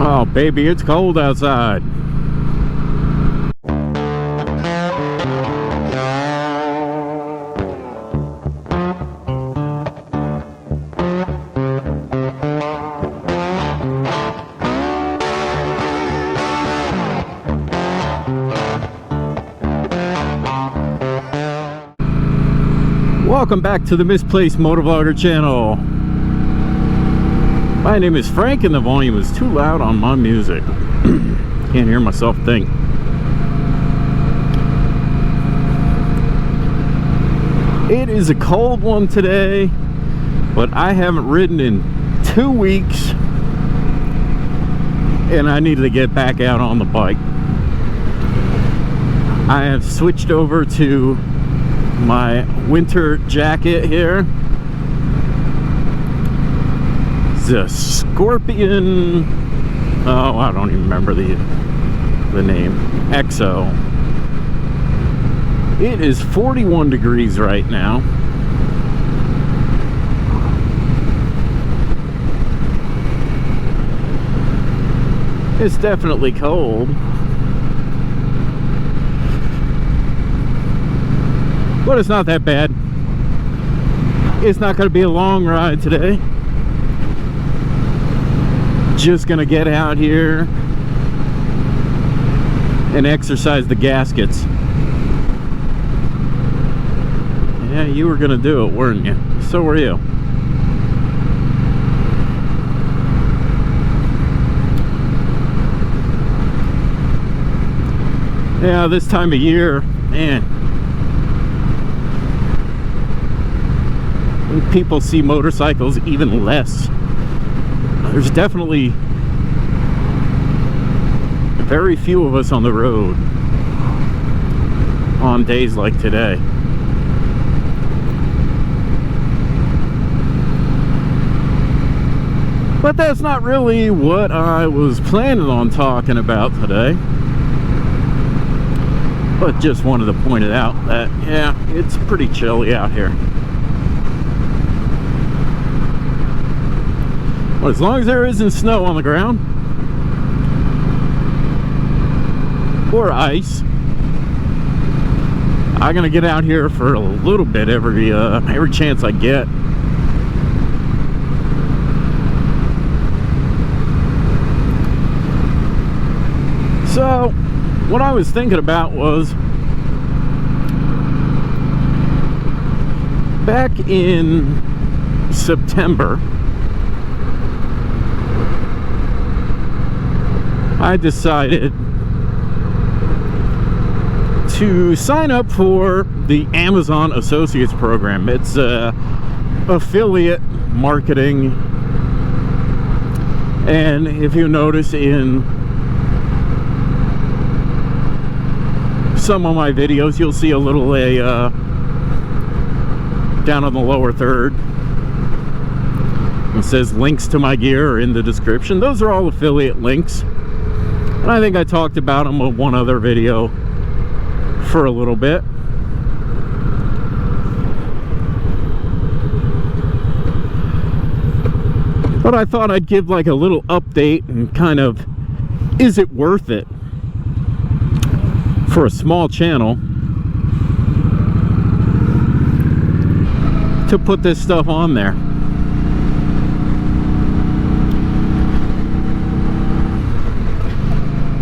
Oh, baby, it's cold outside. Welcome back to the Misplaced Motovlogger channel. My name is Frank and the volume is too loud on my music. Can't hear myself think. It is a cold one today, but I haven't ridden in 2 weeks and I needed to get back out on the bike. I have switched over to my winter jacket here. The Scorpion, oh, I don't even remember the name, EXO. It is 41 degrees right now. It's definitely cold, but it's not that bad. It's not going to be a long ride today. Just gonna get out here and exercise the gaskets. Yeah, you were gonna do it, weren't you? So were you. Yeah, this time of year, man, people see motorcycles even less. There's definitely very few of us on the road on days like today. But that's not really what I was planning on talking about today. But just wanted to point it out that, yeah, it's pretty chilly out here. Well, as long as there isn't snow on the ground or ice, I'm gonna get out here for a little bit every chance I get. So what I was thinking about was, back in September, I decided to sign up for the Amazon Associates program. It's affiliate marketing, and if you notice in some of my videos, you'll see a little down on the lower third. It says links to my gear are in the description. Those are all affiliate links. And I think I talked about them in one other video for a little bit. But I thought I'd give like a little update and kind of, is it worth it for a small channel to put this stuff on there?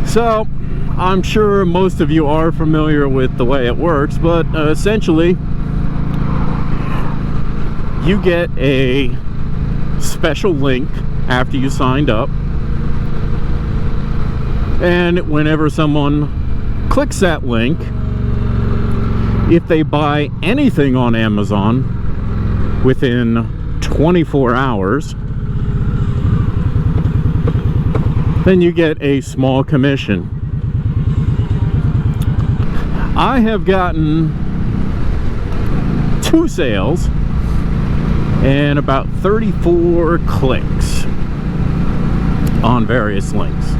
So, I'm sure most of you are familiar with the way it works, but essentially, you get a special link after you signed up, and whenever someone clicks that link, if they buy anything on Amazon within 24 hours, then you get a small commission. I have gotten 2 sales and about 34 clicks on various links.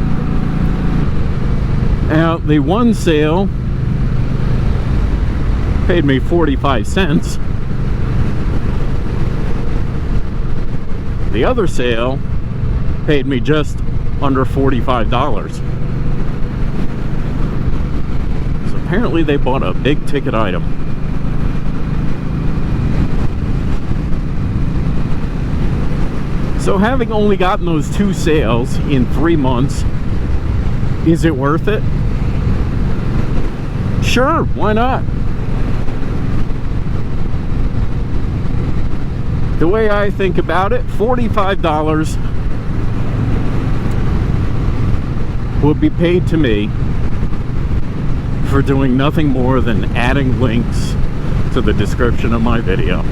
Now, the one sale paid me 45 cents. The other sale paid me just under $45. So apparently they bought a big ticket item. So having only gotten those 2 sales in 3 months, is it worth it? Sure, why not? The way I think about it, $45 would be paid to me for doing nothing more than adding links to the description of my video.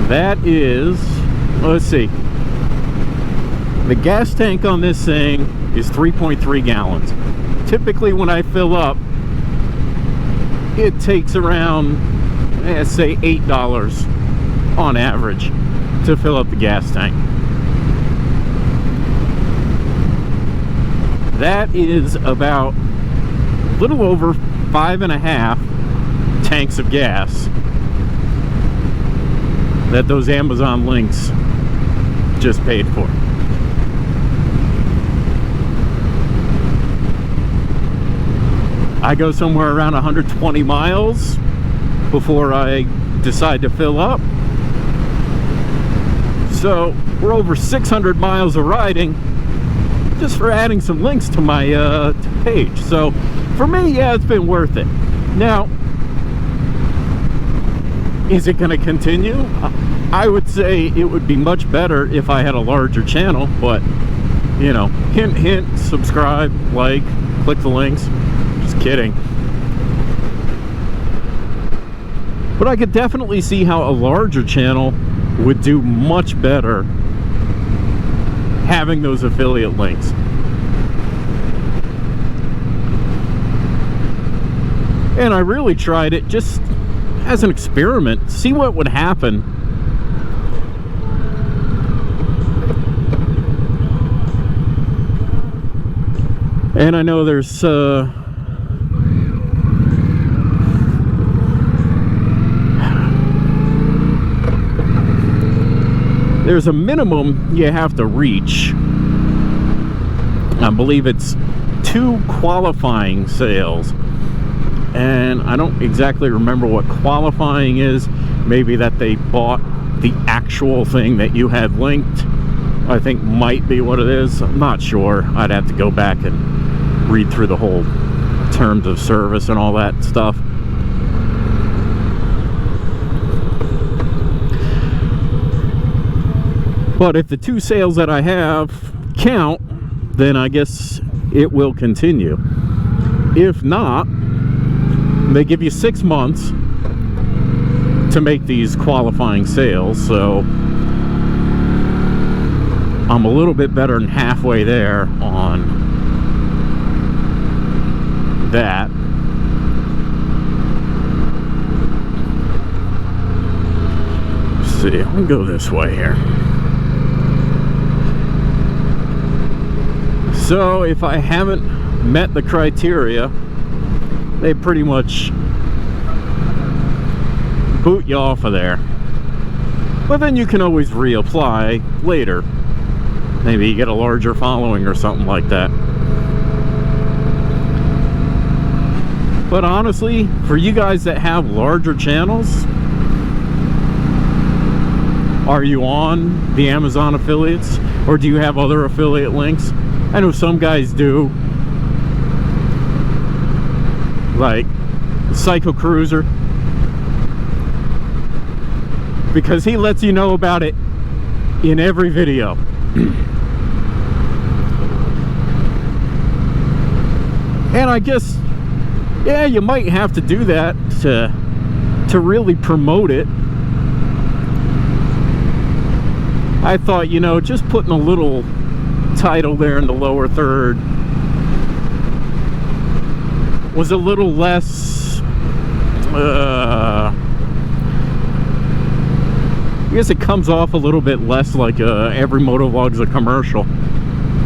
That is, let's see, the gas tank on this thing is 3.3 gallons. Typically when I fill up, it takes around, say, $8 on average to fill up the gas tank. That is about a little over 5.5 tanks of gas that those Amazon links just paid for. I go somewhere around 120 miles before I decide to fill up. So we're over 600 miles of riding just for adding some links to my page. So for me, yeah, it's been worth it. Now, is it going to continue? I would say it would be much better if I had a larger channel, but you know, hint, hint, subscribe, like, click the links. Just kidding. But I could definitely see how a larger channel would do much better having those affiliate links. And I really tried it just as an experiment, see what would happen. And I know there's a minimum you have to reach. I believe it's 2 qualifying sales. And I don't exactly remember what qualifying is. Maybe that they bought the actual thing that you had linked, I think might be what it is. I'm not sure. I'd have to go back and read through the whole terms of service and all that stuff. But if the 2 sales that I have count, then I guess it will continue. If not, they give you 6 months to make these qualifying sales, so I'm a little bit better than halfway there on that. Let's see, I'm gonna go this way here. So if I haven't met the criteria, they pretty much boot you off of there. But then you can always reapply later. Maybe you get a larger following or something like that. But honestly, for you guys that have larger channels, are you on the Amazon affiliates? Or do you have other affiliate links? I know some guys do. Like Psycho Cruiser, because he lets you know about it in every video. And I guess, yeah, you might have to do that to really promote it. I thought, you know, just putting a little title there in the lower third was a little less, I guess it comes off a little bit less like every motovlog's a commercial.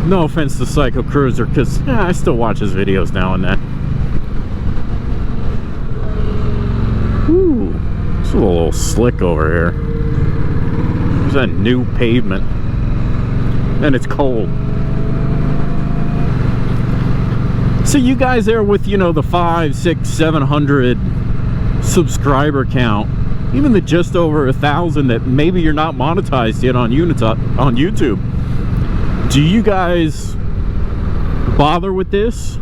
No offense to Psycho Cruiser, because I still watch his videos now and then. Ooh, it's a little slick over here. There's that new pavement. And it's cold. So you guys there with, you know, the 500, 600, 700 subscriber count, even the just over 1,000 that maybe you're not monetized yet on YouTube, do you guys bother with this?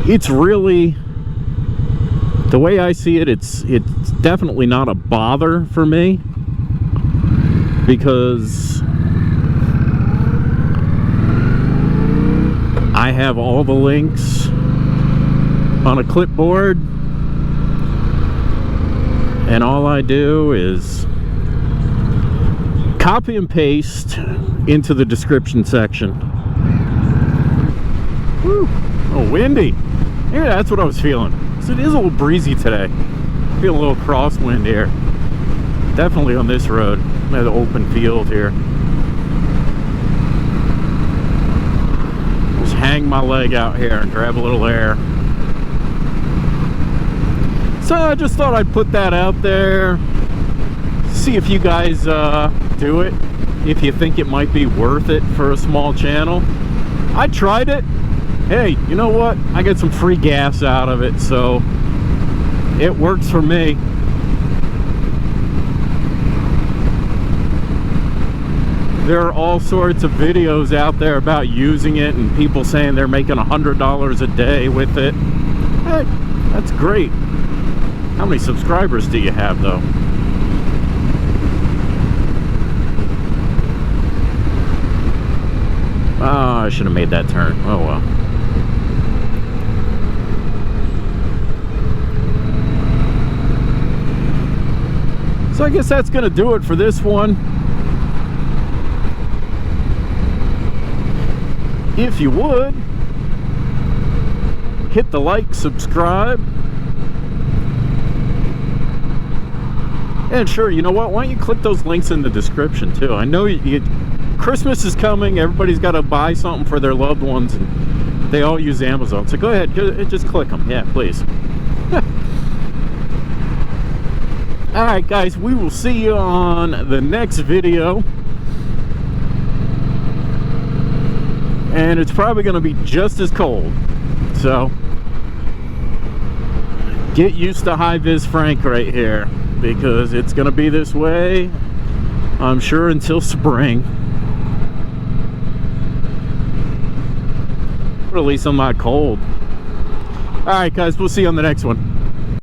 It's really, the way I see it, it's definitely not a bother for me, because I have all the links on a clipboard, and all I do is copy and paste into the description section. Whew. Oh, windy. Yeah, that's what I was feeling. So it is a little breezy today. Feel a little crosswind here. Definitely on this road. I have the open field here. Just hang my leg out here and grab a little air. So I just thought I'd put that out there. See if you guys do it. If you think it might be worth it for a small channel. I tried it. Hey, you know what? I get some free gas out of it, so it works for me. There are all sorts of videos out there about using it and people saying they're making $100 a day with it. Hey, that's great. How many subscribers do you have, though? Oh, I should have made that turn. Oh well. So I guess that's gonna do it for this one. If you would, hit the like, subscribe. And sure, you know what? Why don't you click those links in the description too? I know Christmas is coming. Everybody's got to buy something for their loved ones, and they all use Amazon. So go ahead, just click them. Yeah, please. All right, guys. We will see you on the next video. And it's probably going to be just as cold. So get used to high-vis Frank right here, because it's going to be this way, I'm sure, until spring. But at least I'm not cold. Alright guys, we'll see you on the next one.